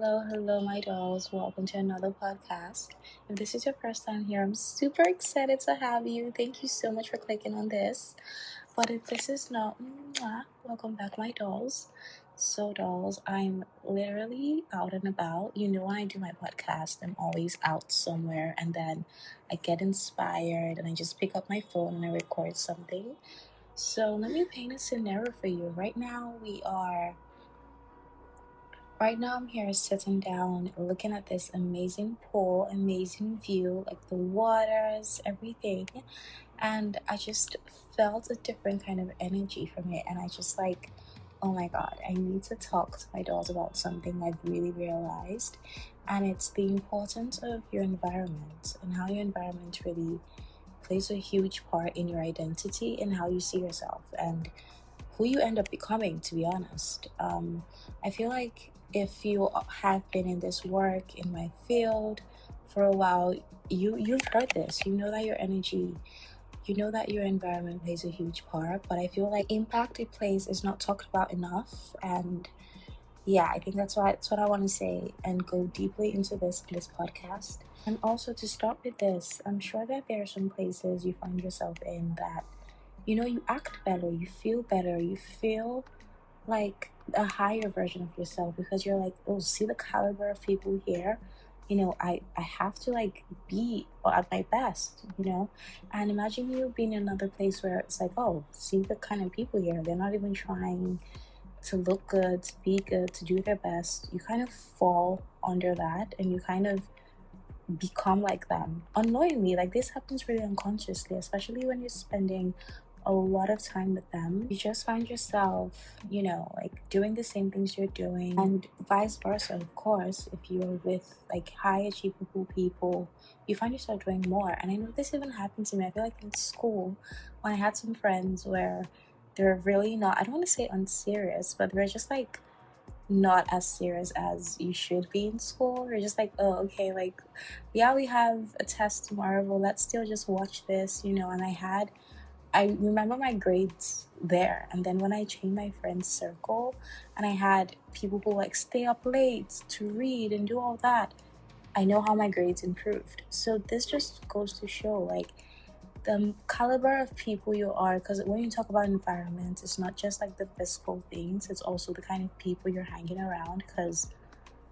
hello, my dolls. Welcome to another podcast. If this is your first time here, I'm super excited to have you. Thank you so much for clicking on this. But if this is not, welcome back, my dolls. So, dolls, I'm literally out and about. You know, when I do my podcast, I'm always out somewhere and then I get inspired and I just pick up my phone and I record something. So, let me paint a scenario for you. Right now, I'm here sitting down, looking at this amazing pool, amazing view, like the waters, everything. And I just felt a different kind of energy from it. And I just like, oh my God, I need to talk to my dolls about something I've really realized. And it's the importance of your environment and how your environment really plays a huge part in your identity and how you see yourself and who you end up becoming, to be honest. I feel like if you have been in this work in my field for a while, you've heard this. You know that your energy, you know that your environment plays a huge part, but I feel like impact it plays is not talked about enough. And yeah, I think that's what I want to say and go deeply into this podcast. And also to start with this, I'm sure that there are some places you find yourself in that you act better, you feel better, you feel like a higher version of yourself because you're like, oh, see the caliber of people here. I have to like be at my best. And imagine you being in another place where it's like, oh, see the kind of people here. They're not even trying to look good, to be good, to do their best. You kind of fall under that and you kind of become like them unknowingly. Like this happens really unconsciously, especially when you're spending a lot of time with them. You just find yourself, like doing the same things you're doing, and vice versa. Of course, if you're with like high achievable people, you find yourself doing more. And I know this even happened to me. I feel like in school, when I had some friends where they're really not, I don't want to say unserious, but they're just like not as serious as you should be in school. You're just like, oh, okay, like, yeah, we have a test tomorrow, but let's still just watch this. And I remember my grades there. And then when I changed my friend's circle and I had people who like stay up late to read and do all that, I know how my grades improved. So this just goes to show like the caliber of people you are, because when you talk about environment, it's not just like the physical things, it's also the kind of people you're hanging around, because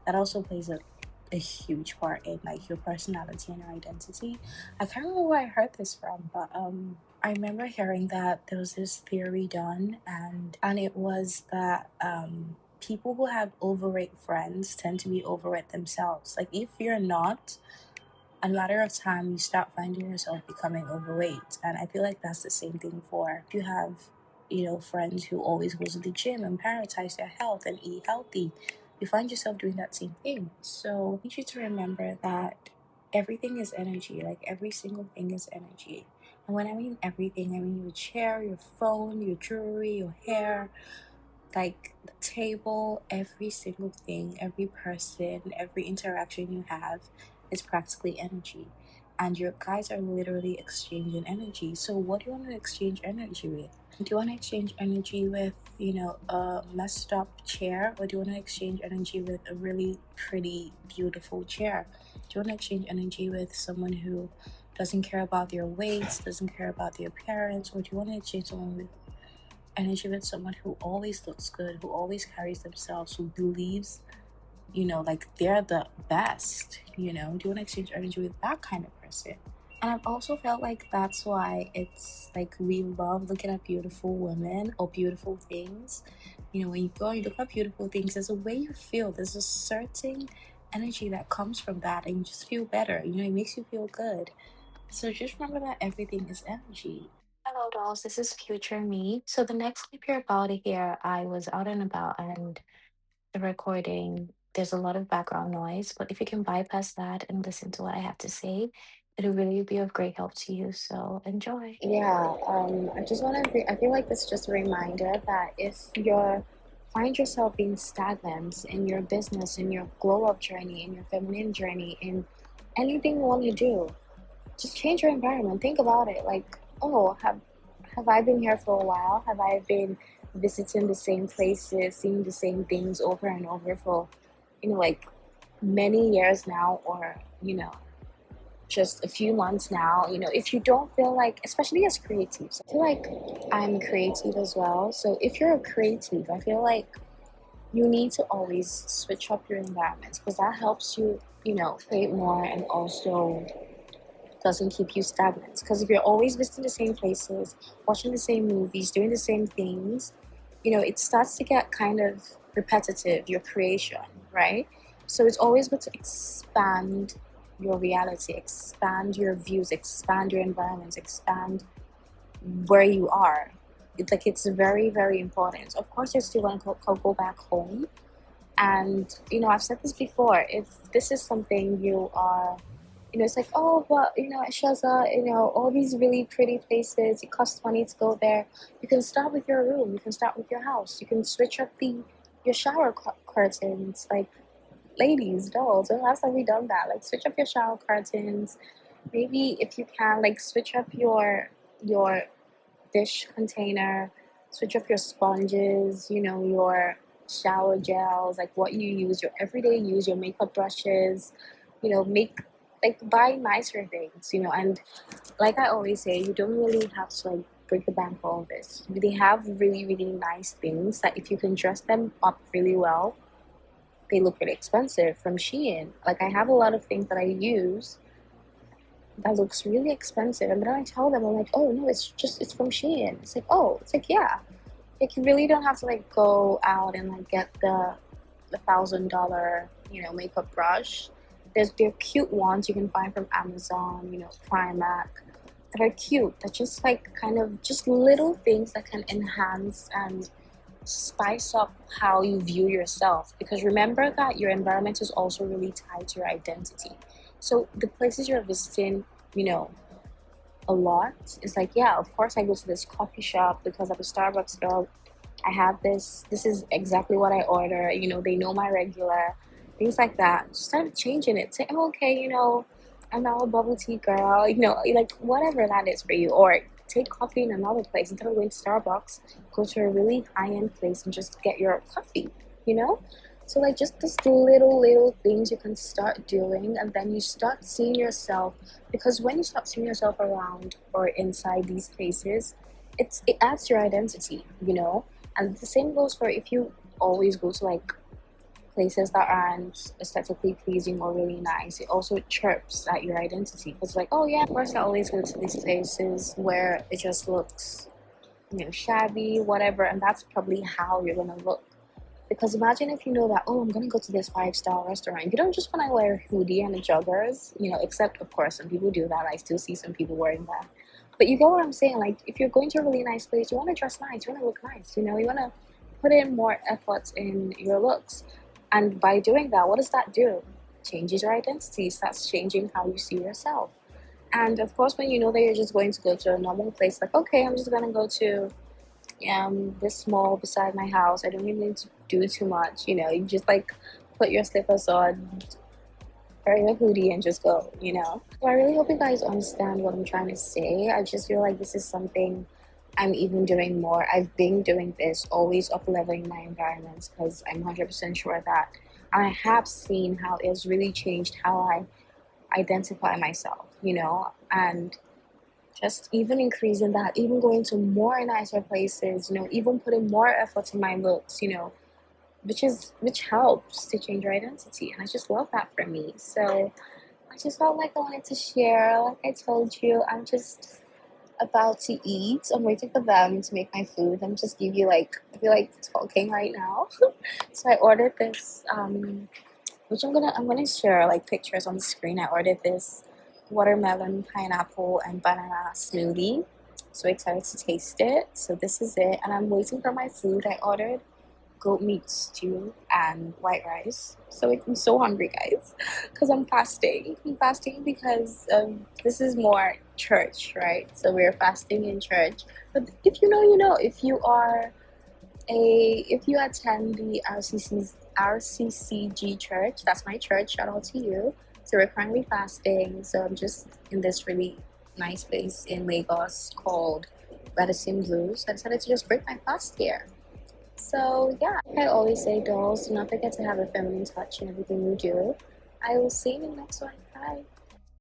that also plays a huge part in like your personality and your identity. I can't remember where I heard this from, but I remember hearing that there was this theory done, and it was that people who have overweight friends tend to be overweight themselves. Like if you're not, a matter of time you start finding yourself becoming overweight. And I feel like that's the same thing for if you have friends who always go to the gym and prioritize their health and eat healthy, you find yourself doing that same thing. So I need you to remember that everything is energy. Like every single thing is energy. And when I mean everything, I mean your chair, your phone, your jewelry, your hair, like the table, every single thing, every person, every interaction you have is practically energy. And your guys are literally exchanging energy. So what do you want to exchange energy with? Do you want to exchange energy with, a messed up chair? Or do you want to exchange energy with a really pretty, beautiful chair? Do you want to exchange energy with someone who doesn't care about their weight, doesn't care about their appearance? Or do you want to exchange someone with energy with someone who always looks good, who always carries themselves, who believes, like they're the best? Do you want to exchange energy with that kind of person? And I've also felt like that's why it's like we love looking at beautiful women or beautiful things. When you go and you look at beautiful things, there's a way you feel. There's a certain energy that comes from that, and you just feel better. It makes you feel good. So just remember that everything is energy. Hello, dolls. This is future me. So the next clip you're about to hear, I was out and about, and the recording, there's a lot of background noise, but if you can bypass that and listen to what I have to say, it'll really be of great help to you. So enjoy. Yeah, I just want to, I feel like this is just a reminder that if you're find yourself being stagnant in your business, in your glow up journey, in your feminine journey, in anything you want to do, just change your environment. Think about it. Like, oh, have I been here for a while? Have I been visiting the same places, seeing the same things over and over for, like many years now, or just a few months now, if you don't feel like, especially as creatives, I feel like I'm creative as well. So if you're a creative, I feel like you need to always switch up your environment, because that helps you, create more, and also doesn't keep you stagnant. Because if you're always visiting the same places, watching the same movies, doing the same things, it starts to get kind of repetitive, your creation, right? So it's always good to expand your reality, expand your views, expand your environments, expand where you are. It's like, it's very, very important. Of course, you're still going to go back home. And, I've said this before, if this is something you are, it's like, oh, but, Shaza, all these really pretty places, it costs money to go there. You can start with your room, you can start with your house, you can switch up your shower curtains. Like, ladies, dolls, when last time we done that? Like, switch up your shower curtains. Maybe if you can, like, switch up your dish container, switch up your sponges, your shower gels, like what you use, your everyday use, your makeup brushes, make, like, buy nicer things, and like I always say, you don't really have to, like, break the bank for all this. They have really, really nice things that if you can dress them up really well, they look really expensive, from Shein. Like, I have a lot of things that I use that looks really expensive, and then I tell them, I'm like, oh no, it's from Shein. It's like, oh, it's like, yeah, like, you really don't have to, like, go out and, like, get the $1,000 makeup brush. They're cute ones you can find from Amazon, Primark, that are cute, that just, like, kind of just little things that can enhance and spice up how you view yourself. Because remember that your environment is also really tied to your identity. So the places you're visiting, you know, a lot, is like, yeah, of course I go to this coffee shop because I'm a Starbucks girl. I have this is exactly what I order. They know my regular, things like that. Just start changing it. Say, oh, okay, I'm now a bubble tea girl. Like, whatever that is for you. Or take coffee in another place. Instead of going to Starbucks, go to a really high-end place and just get your coffee. You know, so, like, just this little things you can start doing, and then you start seeing yourself. Because when you start seeing yourself around or inside these places, it adds to your identity. And the same goes for if you always go to, like, places that aren't aesthetically pleasing or really nice. It also chirps at your identity. It's like, oh yeah, of course I always go to these places where it just looks, shabby, whatever, and that's probably how you're gonna look. Because imagine if you know that, oh, I'm gonna go to this 5-star restaurant. You don't just wanna wear a hoodie and a joggers, except of course some people do that. I still see some people wearing that. But you get what I'm saying? Like, if you're going to a really nice place, you wanna dress nice, you wanna look nice, you wanna put in more effort in your looks. And by doing that, what does that do? Changes your identity, starts changing how you see yourself. And of course, when you know that you're just going to go to a normal place, like, okay, I'm just gonna go to this mall beside my house. I don't even need to do too much. You just, like, put your slippers on, wear your hoodie, and just go. So I really hope you guys understand what I'm trying to say. I just feel like this is something I'm even doing more. I've been doing this, always up leveling my environments, because I'm 100% sure that I have seen how it's really changed how I identify myself. And just even increasing that, even going to more nicer places, even putting more effort in my looks, which helps to change your identity. And I just love that for me. So I just felt like I wanted to share. Like I told you, I'm just about to eat. I'm waiting for them to make my food. I'm just give you, like, I feel like talking right now. So I ordered this, which I'm gonna share, like, pictures on the screen. I ordered this watermelon, pineapple, and banana smoothie. So excited to taste it. So this is it, and I'm waiting for my food. I ordered goat meat stew and white rice. So I'm so hungry, guys, because I'm fasting. I'm fasting because this is more church, right? So we're fasting in church. But if you know, you know. If you attend the RCCG church, that's my church. Shout out to you. So we're currently fasting. So I'm just in this really nice place in Lagos called Radisson Blue. So I decided to just break my fast here. So yeah, I always say, dolls, do not forget to have a feminine touch in everything you do. I will see you in the next one. Bye.